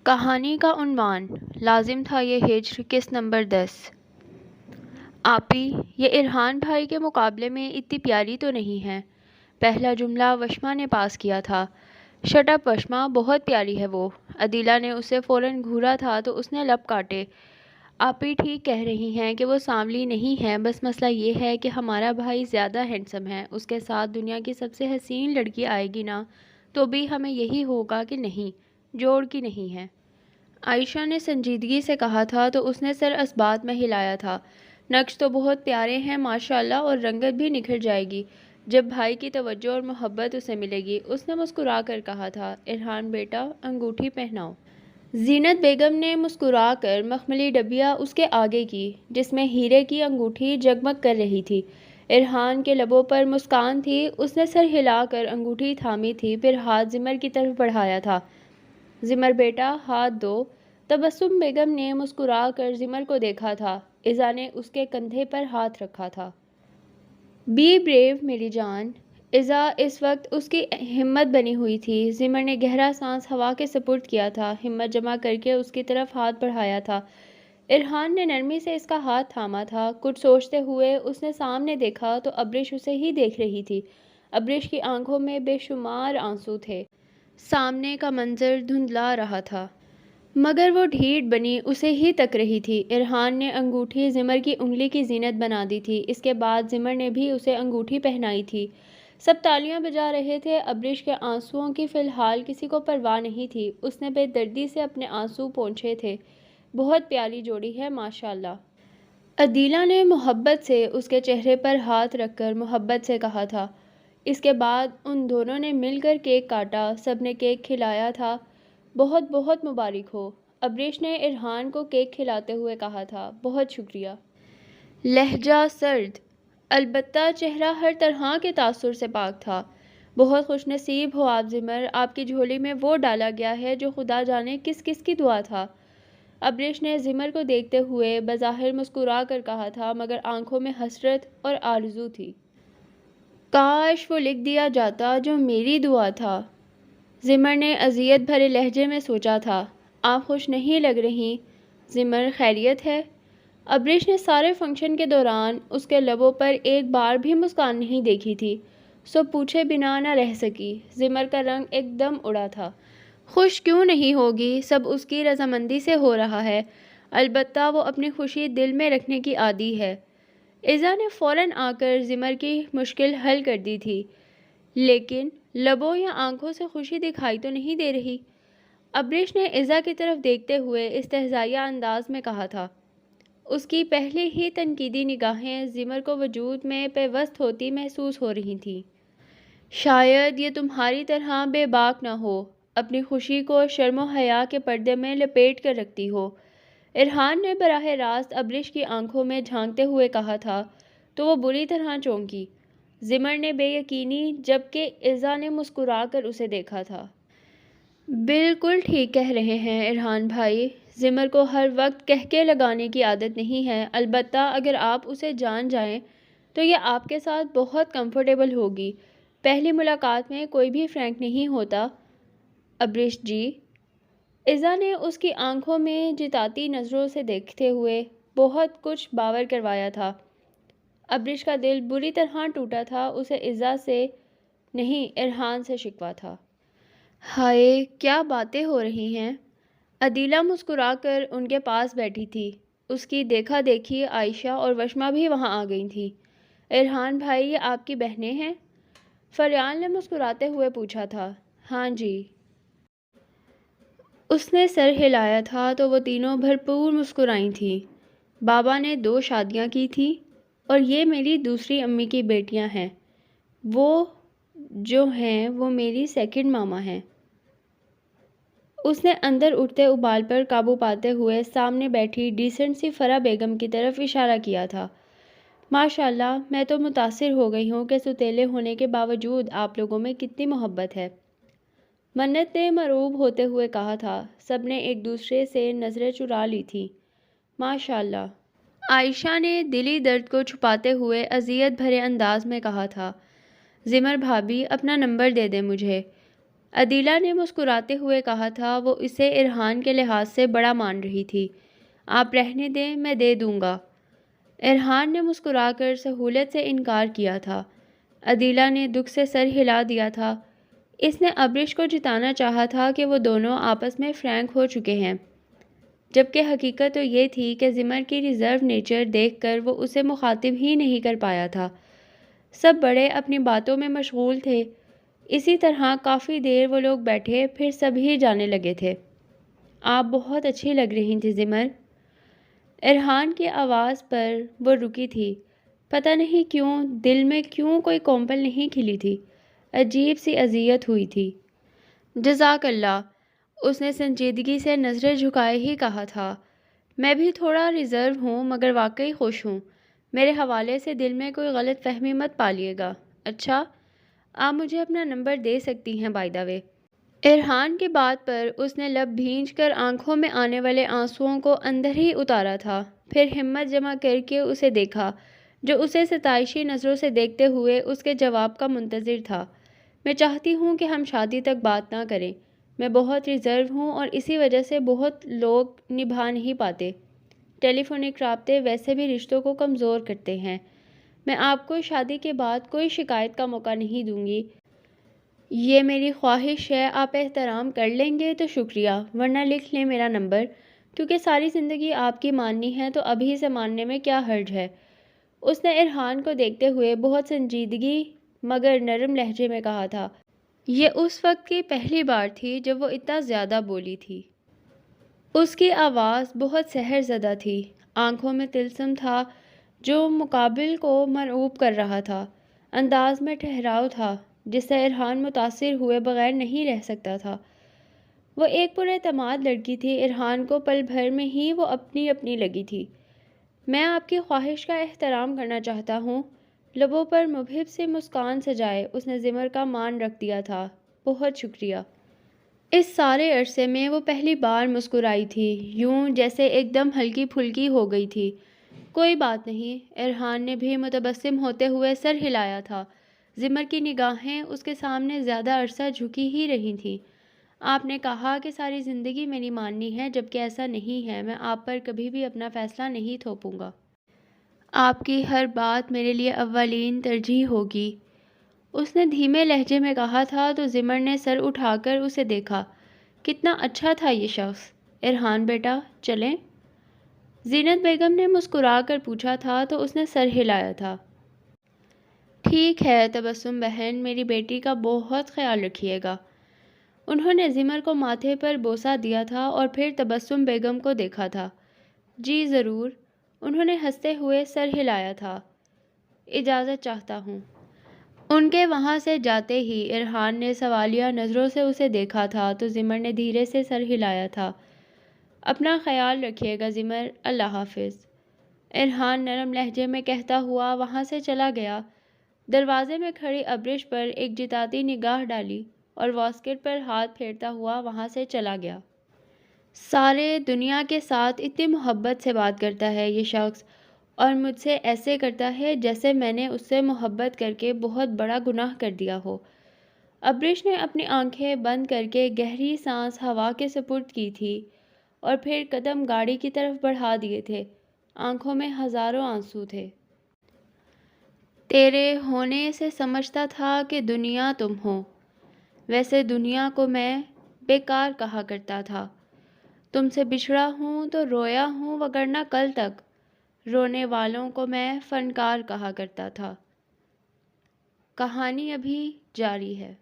کہانی کا عنوان لازم تھا یہ ہجر قسط نمبر 10۔ آپی، یہ ارحان بھائی کے مقابلے میں اتنی پیاری تو نہیں ہے۔ پہلا جملہ وشما نے پاس کیا تھا۔ شٹ اپ وشما، بہت پیاری ہے وہ۔ عدیلہ نے اسے فوراً گھورا تھا تو اس نے لب کاٹے۔ آپی ٹھیک کہہ رہی ہیں کہ وہ سانولی نہیں ہے، بس مسئلہ یہ ہے کہ ہمارا بھائی زیادہ ہینڈسم ہے، اس کے ساتھ دنیا کی سب سے حسین لڑکی آئے گی نا تو بھی ہمیں یہی ہوگا کہ نہیں، جوڑ کی نہیں ہے۔ عائشہ نے سنجیدگی سے کہا تھا تو اس نے سر اثبات میں ہلایا تھا۔ نقش تو بہت پیارے ہیں ماشاءاللہ، اور رنگت بھی نکھر جائے گی جب بھائی کی توجہ اور محبت اسے ملے گی۔ اس نے مسکرا کر کہا تھا، ارحان بیٹا انگوٹھی پہناؤ۔ زینت بیگم نے مسکرا کر مخملی ڈبیا اس کے آگے کی جس میں ہیرے کی انگوٹھی جگمگ کر رہی تھی۔ ارحان کے لبوں پر مسکان تھی، اس نے سر ہلا کر انگوٹھی تھامی تھی، پھر ہاتھ زمر کی طرف بڑھایا تھا۔ زمر بیٹا ہاتھ دو۔ تبسم بیگم نے مسکرا کر زمر کو دیکھا تھا، ایزا نے اس کے کندھے پر ہاتھ رکھا تھا۔ بی بریو میری جان۔ ایزا اس وقت اس کی ہمت بنی ہوئی تھی۔ زمر نے گہرا سانس ہوا کے سپرد کیا تھا، ہمت جمع کر کے اس کی طرف ہاتھ بڑھایا تھا۔ ارحان نے نرمی سے اس کا ہاتھ تھاما تھا۔ کچھ سوچتے ہوئے اس نے سامنے دیکھا تو ابرش اسے ہی دیکھ رہی تھی۔ ابرش کی آنکھوں میں بے شمار آنسو تھے۔ سامنے کا منظر دھندلا رہا تھا، مگر وہ ڈھیٹ بنی اسے ہی تک رہی تھی۔ ارحان نے انگوٹھی زمر کی انگلی کی زینت بنا دی تھی۔ اس کے بعد زمر نے بھی اسے انگوٹھی پہنائی تھی۔ سب تالیاں بجا رہے تھے۔ ابرش کے آنسوؤں کی فی الحال کسی کو پرواہ نہیں تھی، اس نے بے دردی سے اپنے آنسو پونچھے تھے۔ بہت پیاری جوڑی ہے ماشاءاللہ۔ عدیلہ نے محبت سے اس کے چہرے پر ہاتھ رکھ کر محبت سے کہا تھا۔ اس کے بعد ان دونوں نے مل کر کیک کاٹا، سب نے کیک کھلایا تھا۔ بہت بہت مبارک ہو۔ ابرش نے ارحان کو کیک کھلاتے ہوئے کہا تھا، بہت شکریہ۔ لہجہ سرد، البتہ چہرہ ہر طرح کے تاثر سے پاک تھا۔ بہت خوش نصیب ہو آپ زمر، آپ کی جھولی میں وہ ڈالا گیا ہے جو خدا جانے کس کس کی دعا تھا۔ ابرش نے زمر کو دیکھتے ہوئے بظاہر مسکرا کر کہا تھا، مگر آنکھوں میں حسرت اور آرزو تھی۔ کاش وہ لکھ دیا جاتا جو میری دعا تھا۔ زمر نے اذیت بھرے لہجے میں سوچا تھا، آپ خوش نہیں لگ رہی۔ زمر خیریت ہے؟ ابرش نے سارے فنکشن کے دوران اس کے لبوں پر ایک بار بھی مسکان نہیں دیکھی تھی، سو پوچھے بنا نہ رہ سکی۔ زمر کا رنگ ایک دم اڑا تھا۔ خوش کیوں نہیں ہوگی، سب اس کی رضامندی سے ہو رہا ہے، البتہ وہ اپنی خوشی دل میں رکھنے کی عادی ہے۔ ایزا نے فوراً آ کر زمر کی مشکل حل کر دی تھی، لیکن لبوں یا آنکھوں سے خوشی دکھائی تو نہیں دے رہی۔ ابرش نے ایزا کی طرف دیکھتے ہوئے استہزائیہ انداز میں کہا تھا۔ اس کی پہلے ہی تنقیدی نگاہیں زمر کو وجود میں پیوست ہوتی محسوس ہو رہی تھیں۔ شاید یہ تمہاری طرح بے باک نہ ہو، اپنی خوشی کو شرم و حیا کے پردے میں لپیٹ کر رکھتی ہو۔ ارحان نے براہ راست ابرش کی آنکھوں میں جھانکتے ہوئے کہا تھا تو وہ بری طرح چونکی۔ زمر نے بے یقینی جبکہ ایزا نے مسکرا کر اسے دیکھا تھا۔ بالکل ٹھیک کہہ رہے ہیں ارحان بھائی، زمر کو ہر وقت کہکے لگانے کی عادت نہیں ہے، البتہ اگر آپ اسے جان جائیں تو یہ آپ کے ساتھ بہت کمفرٹیبل ہوگی۔ پہلی ملاقات میں کوئی بھی فرینک نہیں ہوتا۔ ابرش جی؟ ایزا نے اس کی آنکھوں میں جتاتی نظروں سے دیکھتے ہوئے بہت کچھ باور کروایا تھا۔ ابرش کا دل بری طرح ٹوٹا تھا، اسے ایزا سے نہیں ارحان سے شکوہ تھا۔ ہائے کیا باتیں ہو رہی ہیں۔ عدیلہ مسکرا کر ان کے پاس بیٹھی تھی، اس کی دیکھا دیکھی عائشہ اور وشما بھی وہاں آ گئی تھیں۔ ارحان بھائی، یہ آپ کی بہنیں ہیں؟ فریال نے مسکراتے ہوئے پوچھا تھا۔ ہاں جی۔ اس نے سر ہلایا تھا تو وہ تینوں بھرپور مسکرائیں تھیں۔ بابا نے 2 شادیاں کی تھیں اور یہ میری دوسری امی کی بیٹیاں ہیں، وہ جو ہیں وہ میری سیکنڈ ماما ہیں۔ اس نے اندر اٹھتے ابال پر قابو پاتے ہوئے سامنے بیٹھی ڈیسنٹ سی فرح بیگم کی طرف اشارہ کیا تھا۔ ماشاءاللہ، میں تو متاثر ہو گئی ہوں کہ سوتیلے ہونے کے باوجود آپ لوگوں میں کتنی محبت ہے۔ منت نے مرعوب ہوتے ہوئے کہا تھا۔ سب نے ایک دوسرے سے نظریں چرا لی تھیں۔ ماشاءاللہ، عائشہ نے دلی درد کو چھپاتے ہوئے اذیت بھرے انداز میں کہا تھا۔ زمر بھابھی، اپنا نمبر دے دیں مجھے۔ عدیلہ نے مسکراتے ہوئے کہا تھا۔ وہ اسے ارحان کے لحاظ سے بڑا مان رہی تھی۔ آپ رہنے دیں، میں دے دوں گا۔ ارحان نے مسکرا کر سہولت سے انکار کیا تھا۔ عدیلہ نے دکھ سے سر ہلا دیا تھا۔ اس نے ابرش کو جتانا چاہا تھا کہ وہ دونوں آپس میں فرینک ہو چکے ہیں، جبکہ حقیقت تو یہ تھی کہ زمر کی ریزرو نیچر دیکھ کر وہ اسے مخاطب ہی نہیں کر پایا تھا۔ سب بڑے اپنی باتوں میں مشغول تھے۔ اسی طرح کافی دیر وہ لوگ بیٹھے، پھر سب ہی جانے لگے تھے۔ آپ بہت اچھی لگ رہی تھیں زمر۔ ارحان کی آواز پر وہ رکی تھی۔ پتہ نہیں کیوں دل میں کیوں کوئی کونپل نہیں کھلی تھی، عجیب سی اذیت ہوئی تھی۔ جزاک اللہ، اس نے سنجیدگی سے نظریں جھکائے ہی کہا تھا۔ میں بھی تھوڑا ریزرو ہوں مگر واقعی خوش ہوں۔ میرے حوالے سے دل میں کوئی غلط فہمی مت پالیے گا۔ اچھا، آپ مجھے اپنا نمبر دے سکتی ہیں بائی دا وے۔ ارحان کی بات پر اس نے لب بھینچ کر آنکھوں میں آنے والے آنسوؤں کو اندر ہی اتارا تھا، پھر ہمت جمع کر کے اسے دیکھا، جو اسے ستائشی نظروں سے دیکھتے ہوئے اس کے جواب کا منتظر تھا۔ میں چاہتی ہوں کہ ہم شادی تک بات نہ کریں۔ میں بہت ریزرو ہوں اور اسی وجہ سے بہت لوگ نبھا نہیں پاتے۔ ٹیلی فونک رابطے ویسے بھی رشتوں کو کمزور کرتے ہیں۔ میں آپ کو شادی کے بعد کوئی شکایت کا موقع نہیں دوں گی۔ یہ میری خواہش ہے، آپ احترام کر لیں گے تو شکریہ، ورنہ لکھ لیں میرا نمبر، کیونکہ ساری زندگی آپ کی ماننی ہے تو ابھی سے ماننے میں کیا حرج ہے۔ اس نے ارحان کو دیکھتے ہوئے بہت سنجیدگی مگر نرم لہجے میں کہا تھا۔ یہ اس وقت کی پہلی بار تھی جب وہ اتنا زیادہ بولی تھی۔ اس کی آواز بہت سحر زدہ تھی، آنکھوں میں طلسم تھا جو مقابل کو مرعوب کر رہا تھا، انداز میں ٹھہراؤ تھا جس سے ارحان متاثر ہوئے بغیر نہیں رہ سکتا تھا۔ وہ ایک پراعتماد لڑکی تھی، ارحان کو پل بھر میں ہی وہ اپنی اپنی لگی تھی۔ میں آپ کی خواہش کا احترام کرنا چاہتا ہوں۔ لبوں پر مبہم سے مسکان سجائے اس نے زمر کا مان رکھ دیا تھا۔ بہت شکریہ۔ اس سارے عرصے میں وہ پہلی بار مسکرائی تھی، یوں جیسے ایک دم ہلکی پھلکی ہو گئی تھی۔ کوئی بات نہیں، ارحان نے بھی متبسم ہوتے ہوئے سر ہلایا تھا۔ زمر کی نگاہیں اس کے سامنے زیادہ عرصہ جھکی ہی رہی تھیں۔ آپ نے کہا کہ ساری زندگی میری ماننی ہے، جبکہ ایسا نہیں ہے۔ میں آپ پر کبھی بھی اپنا فیصلہ نہیں تھوپوں گا۔ آپ کی ہر بات میرے لیے اولین ترجیح ہوگی، اس نے دھیمے لہجے میں کہا تھا تو زمر نے سر اٹھا کر اسے دیکھا۔ کتنا اچھا تھا یہ شخص۔ ارحان بیٹا، چلیں؟ زینت بیگم نے مسکرا کر پوچھا تھا تو اس نے سر ہلایا تھا۔ ٹھیک ہے تبسم بہن، میری بیٹی کا بہت خیال رکھیے گا۔ انہوں نے زمر کو ماتھے پر بوسہ دیا تھا اور پھر تبسم بیگم کو دیکھا تھا۔ جی ضرور، انہوں نے ہنستے ہوئے سر ہلایا تھا۔ اجازت چاہتا ہوں۔ ان کے وہاں سے جاتے ہی ارحان نے سوالیہ نظروں سے اسے دیکھا تھا تو زمر نے دھیرے سے سر ہلایا تھا۔ اپنا خیال رکھیے گا زمر، اللہ حافظ، ارحان نرم لہجے میں کہتا ہوا وہاں سے چلا گیا۔ دروازے میں کھڑی ابرش پر ایک جتاتی نگاہ ڈالی اور واسکٹ پر ہاتھ پھیرتا ہوا وہاں سے چلا گیا۔ سارے دنیا کے ساتھ اتنی محبت سے بات کرتا ہے یہ شخص، اور مجھ سے ایسے کرتا ہے جیسے میں نے اس سے محبت کر کے بہت بڑا گناہ کر دیا ہو۔ ابرش نے اپنی آنکھیں بند کر کے گہری سانس ہوا کے سپرد کی تھی اور پھر قدم گاڑی کی طرف بڑھا دیے تھے۔ آنکھوں میں ہزاروں آنسو تھے۔ تیرے ہونے سے سمجھتا تھا کہ دنیا تم ہو، ویسے دنیا کو میں بیکار کہا کرتا تھا۔ تم سے بچھڑا ہوں تو رویا ہوں، وگرنہ کل تک رونے والوں کو میں فنکار کہا کرتا تھا۔ کہانی ابھی جاری ہے۔